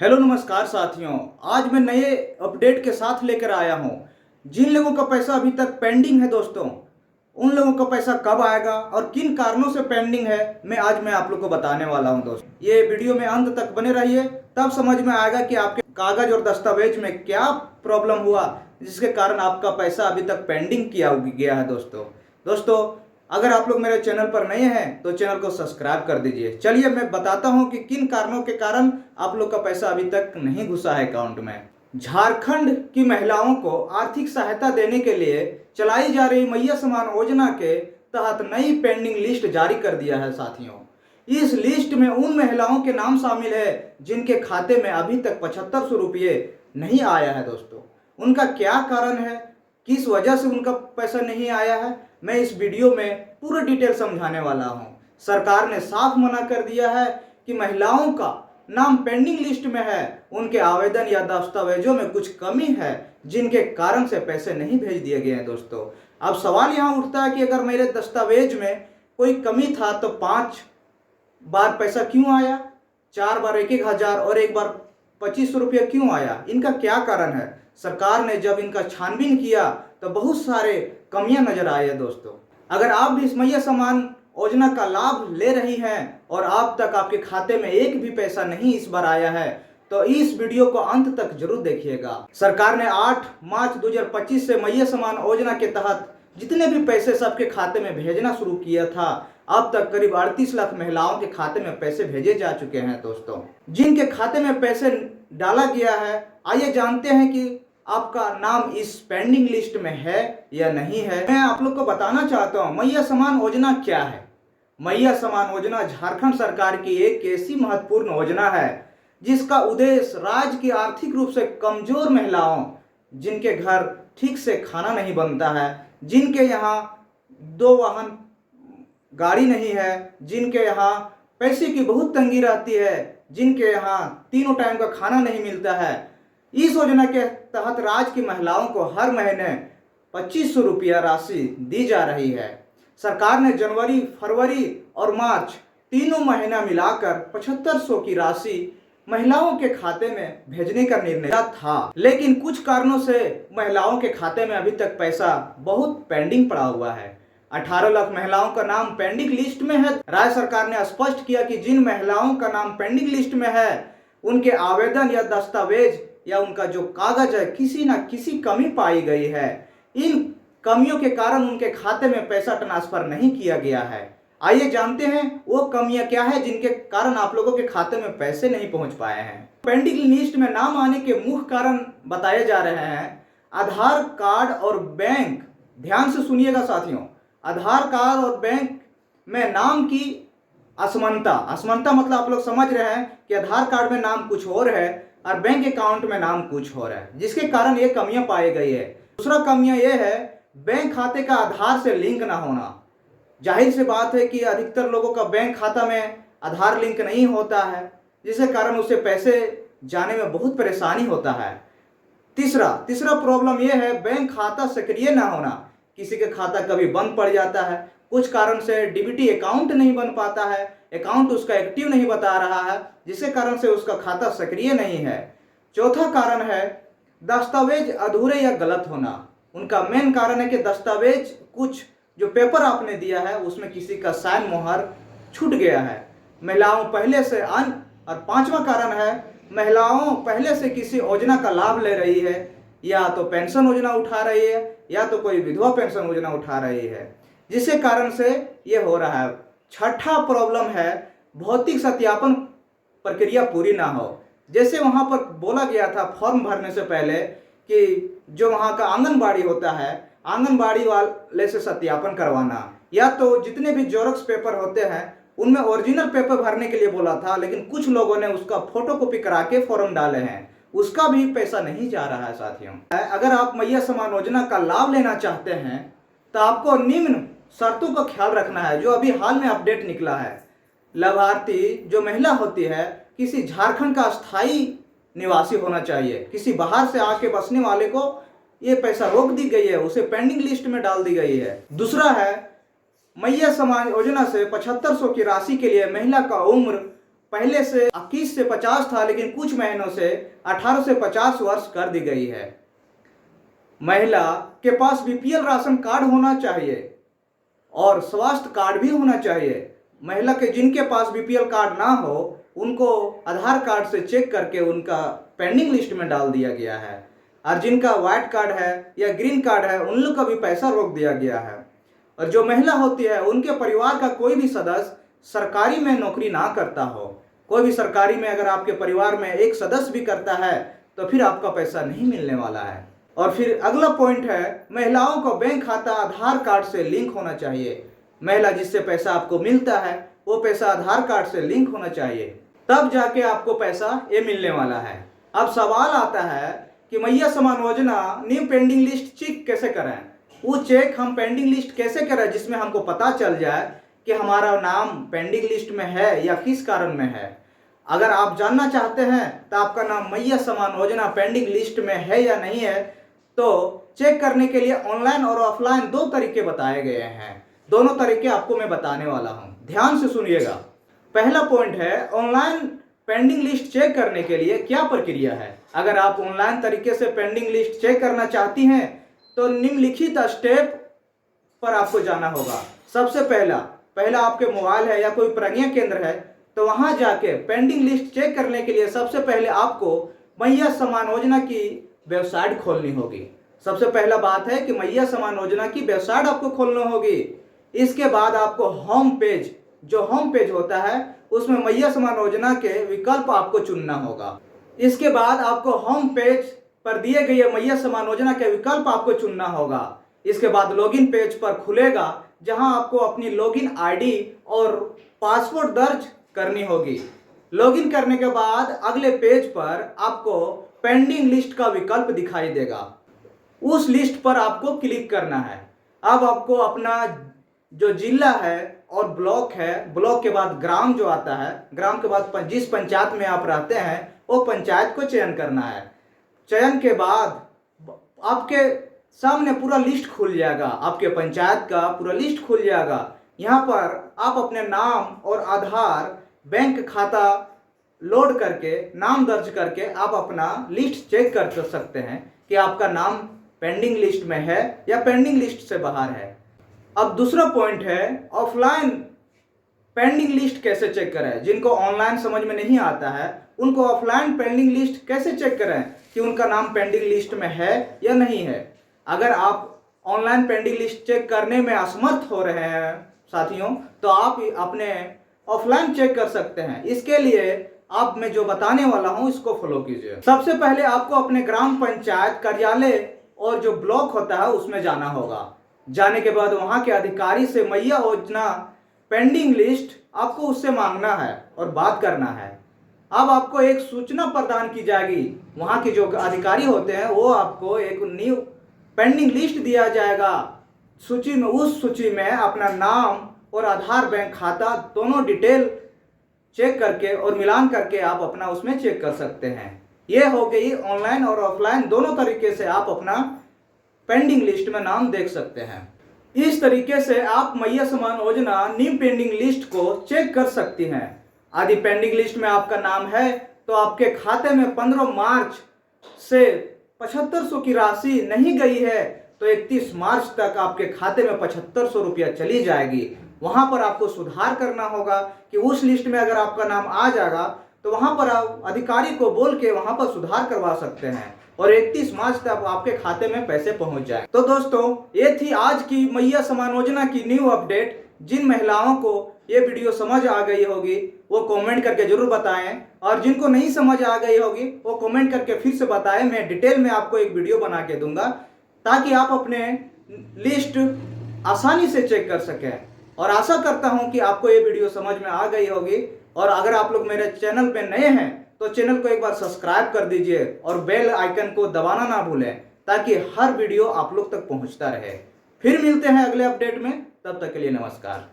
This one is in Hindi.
हेलो नमस्कार साथियों। आज मैं नए अपडेट के साथ लेकर आया हूं। जिन लोगों का पैसा अभी तक पेंडिंग है दोस्तों, उन लोगों का पैसा कब आएगा और किन कारणों से पेंडिंग है, मैं आप लोग को बताने वाला हूं दोस्तों। ये वीडियो में अंत तक बने रहिए, तब समझ में आएगा कि आपके कागज और दस्तावेज में क्या प्रॉब्लम हुआ जिसके कारण आपका पैसा अभी तक पेंडिंग किया गया है दोस्तों। अगर आप लोग मेरे चैनल पर नए हैं तो चैनल को सब्सक्राइब कर दीजिए। चलिए मैं बताता हूं कि किन कारणों के कारण आप लोग का पैसा अभी तक नहीं घुसा है अकाउंट में। झारखंड की महिलाओं को आर्थिक सहायता देने के लिए चलाई जा रही मैया समान योजना के तहत नई पेंडिंग लिस्ट जारी कर दिया है साथियों। इस लिस्ट में उन महिलाओं के नाम शामिल है जिनके खाते में अभी तक 7500 रुपये नहीं आया है दोस्तों। उनका क्या कारण है, किस वजह से उनका पैसा नहीं आया है, मैं इस वीडियो में पूरा डिटेल समझाने वाला हूं। सरकार ने साफ मना कर दिया है कि महिलाओं का नाम पेंडिंग लिस्ट में है, उनके आवेदन या दस्तावेजों में कुछ कमी है जिनके कारण से पैसे नहीं भेज दिए गए हैं दोस्तों। अब सवाल यहाँ उठता है कि अगर मेरे दस्तावेज में कोई कमी था तो 5 बार पैसा क्यों आया, 4 बार 1,000 और एक बार 2500 रुपया क्यों आया? इनका क्या कारण है? सरकार ने जब इनका छानबीन किया तो बहुत सारे कमियां नजर आई है दोस्तों। अगर आप भी इस मैया समान योजना का लाभ ले रही हैं और अब तक आपके खाते में एक भी पैसा नहीं इस बार आया है तो इस वीडियो को अंत तक जरूर देखिएगा। सरकार ने 8 मार्च 2025 से मैया समान योजना के तहत जितने भी पैसे सबके खाते में भेजना शुरू किया था, अब तक करीब 38 लाख महिलाओं के खाते में पैसे भेजे जा चुके हैं दोस्तों। जिनके खाते में पैसे डाला गया है, आइए जानते हैं कि आपका नाम इस पेंडिंग लिस्ट में है या नहीं है। मैं आप लोग को बताना चाहता हूं मैया समान योजना क्या है। मैया समान योजना झारखंड सरकार की एक ऐसी महत्वपूर्ण योजना है जिसका उद्देश्य राज्य की आर्थिक रूप से कमजोर महिलाओं, जिनके घर ठीक से खाना नहीं बनता है, जिनके यहाँ 2 वाहन गाड़ी नहीं है, जिनके यहाँ पैसे की बहुत तंगी रहती है, जिनके यहाँ तीनों टाइम का खाना नहीं मिलता है, इस योजना के तहत राज्य की महिलाओं को हर महीने 2500 रुपया राशि दी जा रही है। सरकार ने जनवरी, फरवरी और मार्च तीनों महीना मिलाकर 7500 की राशि महिलाओं के खाते में भेजने का निर्णय था, लेकिन कुछ कारणों से महिलाओं के खाते में अभी तक पैसा बहुत पेंडिंग पड़ा हुआ है। 18 लाख महिलाओं का नाम पेंडिंग लिस्ट में है। राज्य सरकार ने स्पष्ट किया कि जिन महिलाओं का नाम पेंडिंग लिस्ट में है उनके आवेदन या दस्तावेज या उनका जो कागज है किसी ना किसी कमी पाई गई है। इन कमियों के कारण उनके खाते में पैसा ट्रांसफर नहीं किया गया है। आइए जानते हैं वो कमियां क्या है जिनके कारण आप लोगों के खाते में पैसे नहीं पहुंच पाए हैं। पेंडिंग लिस्ट में नाम आने के मुख्य कारण बताए जा रहे हैं आधार कार्ड और बैंक। ध्यान से सुनिएगा साथियों, आधार कार्ड और बैंक में नाम की असमानता मतलब आप लोग समझ रहे हैं कि आधार कार्ड में नाम कुछ और है और बैंक अकाउंट में नाम कुछ और है, जिसके कारण ये कमियां पाई गई है। दूसरा कमियां ये है बैंक खाते का आधार से लिंक ना होना। जाहिर सी बात है कि अधिकतर लोगों का बैंक खाता में आधार लिंक नहीं होता है, जिसके कारण उसे पैसे जाने में बहुत परेशानी होता है। तीसरा प्रॉब्लम यह है बैंक खाता सक्रिय ना होना। किसी का खाता कभी बंद पड़ जाता है, कुछ कारण से डीबीटी अकाउंट नहीं बन पाता है, अकाउंट उसका एक्टिव नहीं बता रहा है, जिसके कारण से उसका खाता सक्रिय नहीं है। चौथा कारण है दस्तावेज अधूरे या गलत होना। उनका मेन कारण है कि दस्तावेज कुछ जो पेपर आपने दिया है उसमें किसी का साइन मोहर छूट गया है, महिलाओं पहले से और पांचवा कारण है महिलाओं पहले से किसी योजना का लाभ ले रही है, या तो पेंशन योजना उठा रही है या तो कोई विधवा पेंशन योजना उठा रही है, जिसके कारण से ये हो रहा है। छठा प्रॉब्लम है भौतिक सत्यापन प्रक्रिया पूरी ना हो। जैसे वहां पर बोला गया था फॉर्म भरने से पहले कि जो वहां का आंगनबाड़ी होता है, आंगनबाड़ी वाले से सत्यापन करवाना, या तो जितने भी जेरॉक्स पेपर होते हैं उनमें ओरिजिनल पेपर भरने के लिए बोला था, लेकिन कुछ लोगों ने उसका फोटोकॉपी करा के फॉर्म डाले हैं, उसका भी पैसा नहीं जा रहा है साथियों। अगर आप मैया समान योजना का लाभ लेना चाहते हैं तो आपको निम्न शर्तों का ख्याल रखना है, जो अभी हाल में अपडेट निकला है। लाभार्थी जो महिला होती है किसी झारखंड का स्थायी निवासी होना चाहिए। किसी बाहर से आके बसने वाले को ये पैसा रोक दी गई है, उसे पेंडिंग लिस्ट में डाल दी गई है। दूसरा है मैया समान योजना से 7500 की राशि के लिए महिला का उम्र पहले से 21 से 50 था, लेकिन कुछ महीनों से 18 से 50 वर्ष कर दी गई है। महिला के पास बीपीएल राशन कार्ड होना चाहिए और स्वास्थ्य कार्ड भी होना चाहिए। महिला के जिनके पास बीपीएल कार्ड ना हो उनको आधार कार्ड से चेक करके उनका पेंडिंग लिस्ट में डाल दिया गया है, और जिनका व्हाइट कार्ड है या ग्रीन कार्ड है उन लोग का भी पैसा रोक दिया गया है। और जो महिला होती है उनके परिवार का कोई भी सदस्य सरकारी में नौकरी ना करता हो, कोई भी सरकारी में अगर आपके परिवार में एक सदस्य भी करता है तो फिर आपका पैसा नहीं मिलने वाला है। और फिर अगला पॉइंट है, महिलाओं का बैंक खाता आधार कार्ड से लिंक होना चाहिए। महिला जिससे पैसा आपको मिलता है वो पैसा आधार कार्ड से लिंक होना चाहिए, तब जाके आपको पैसा ये मिलने वाला है। अब सवाल आता है कि मैया समान योजना न्यू पेंडिंग लिस्ट चेक कैसे करें। वो चेक हम पेंडिंग लिस्ट कैसे करें जिसमें हमको पता चल जाए कि हमारा नाम पेंडिंग लिस्ट में है या किस कारण में है। अगर आप जानना चाहते हैं तो आपका नाम मैया समान योजना पेंडिंग लिस्ट में है या नहीं है, तो चेक करने के लिए ऑनलाइन और ऑफलाइन दो तरीके बताए गए हैं। दोनों तरीके आपको मैं बताने वाला हूं, ध्यान से सुनिएगा। पहला पॉइंट है, ऑनलाइन पेंडिंग लिस्ट चेक करने के लिए क्या प्रक्रिया है। अगर आप ऑनलाइन तरीके से पेंडिंग लिस्ट चेक करना चाहती हैं तो निम्नलिखित स्टेप पर आपको जाना होगा। सबसे पहला आपके मोबाइल है या कोई प्रज्ञा केंद्र है तो वहां जाके पेंडिंग लिस्ट चेक करने के लिए सबसे पहले आपको मैया समान योजना की वेबसाइट खोलनी होगी। सबसे पहला बात है कि मैया समान योजना की वेबसाइट आपको खोलनी होगी। इसके बाद आपको होम पेज होता है उसमें मैया समान योजना के विकल्प आपको चुनना होगा। इसके बाद आपको होम पेज पर दिए गए मैया समान योजना के विकल्प आपको चुनना होगा। इसके बाद लॉगिन पेज पर खुलेगा जहां आपको अपनी लॉगिन आईडी और पासवर्ड दर्ज करनी होगी। लॉगिन करने के बाद अगले पेज पर आपको पेंडिंग लिस्ट का विकल्प दिखाई देगा, उस लिस्ट पर आपको क्लिक करना है। अब आपको अपना जो जिला है और ब्लॉक है, ब्लॉक के बाद ग्राम जो आता है, ग्राम के बाद जिस पंचायत में आप रहते हैं वो पंचायत को चयन करना है। चयन के बाद आपके सामने पूरा लिस्ट खुल जाएगा, आपके पंचायत का पूरा लिस्ट खुल जाएगा। यहाँ पर आप अपने नाम और आधार बैंक खाता लोड करके नाम दर्ज करके आप अपना लिस्ट चेक कर सकते हैं कि आपका नाम पेंडिंग लिस्ट में है या पेंडिंग लिस्ट से बाहर है। अब दूसरा पॉइंट है, ऑफलाइन पेंडिंग लिस्ट कैसे चेक करें। जिनको ऑनलाइन समझ में नहीं आता है उनको ऑफलाइन पेंडिंग लिस्ट कैसे चेक करें कि उनका नाम पेंडिंग लिस्ट में है या नहीं है। अगर आप ऑनलाइन पेंडिंग लिस्ट चेक करने में असमर्थ हो रहे हैं साथियों, तो आप अपने ऑफलाइन चेक कर सकते हैं। इसके लिए आप मैं जो बताने वाला हूं इसको फॉलो कीजिए। सबसे पहले आपको अपने ग्राम पंचायत कार्यालय और जो ब्लॉक होता है उसमें जाना होगा। जाने के बाद वहां के अधिकारी से मैया योजना पेंडिंग लिस्ट आपको उससे मांगना है और बात करना है। अब आपको एक सूचना प्रदान की जाएगी, वहां के जो अधिकारी होते हैं वो आपको एक न्यू पेंडिंग लिस्ट दिया जाएगा। सूची में, उस सूची में अपना नाम और आधार बैंक खाता दोनों डिटेल चेक करके और मिलान करके आप अपना उसमें चेक कर सकते हैं। ये हो गई ऑनलाइन और ऑफलाइन दोनों तरीके से आप अपना पेंडिंग लिस्ट में नाम देख सकते हैं। इस तरीके से आप मैया समान योजना न्यू पेंडिंग लिस्ट को चेक कर सकती हैं। यदि पेंडिंग लिस्ट में आपका नाम है तो आपके खाते में 15 मार्च से 7500 की राशि नहीं गई है तो 31 मार्च तक आपके खाते में 7500 रुपया चली जाएगी। वहां पर आपको सुधार करना होगा कि उस लिस्ट में अगर आपका नाम आ जाएगा तो वहां पर आप अधिकारी को बोल के वहां पर सुधार करवा सकते हैं और 31 मार्च तक आपके खाते में पैसे पहुंच जाए। तो दोस्तों, ये थी आज की मैया समान योजना की न्यू अपडेट। जिन महिलाओं को ये वीडियो समझ आ गई होगी वो कमेंट करके जरूर बताएं, और जिनको नहीं समझ आ गई होगी वो कमेंट करके फिर से बताएं। मैं डिटेल में आपको एक वीडियो बना के दूंगा ताकि आप अपने लिस्ट आसानी से चेक कर सकें। और आशा करता हूं कि आपको ये वीडियो समझ में आ गई होगी। और अगर आप लोग मेरे चैनल पे नए हैं तो चैनल को एक बार सब्सक्राइब कर दीजिए और बेल आइकन को दबाना ना भूलें ताकि हर वीडियो आप लोग तक पहुंचता रहे। फिर मिलते हैं अगले अपडेट में, तब तक के लिए नमस्कार।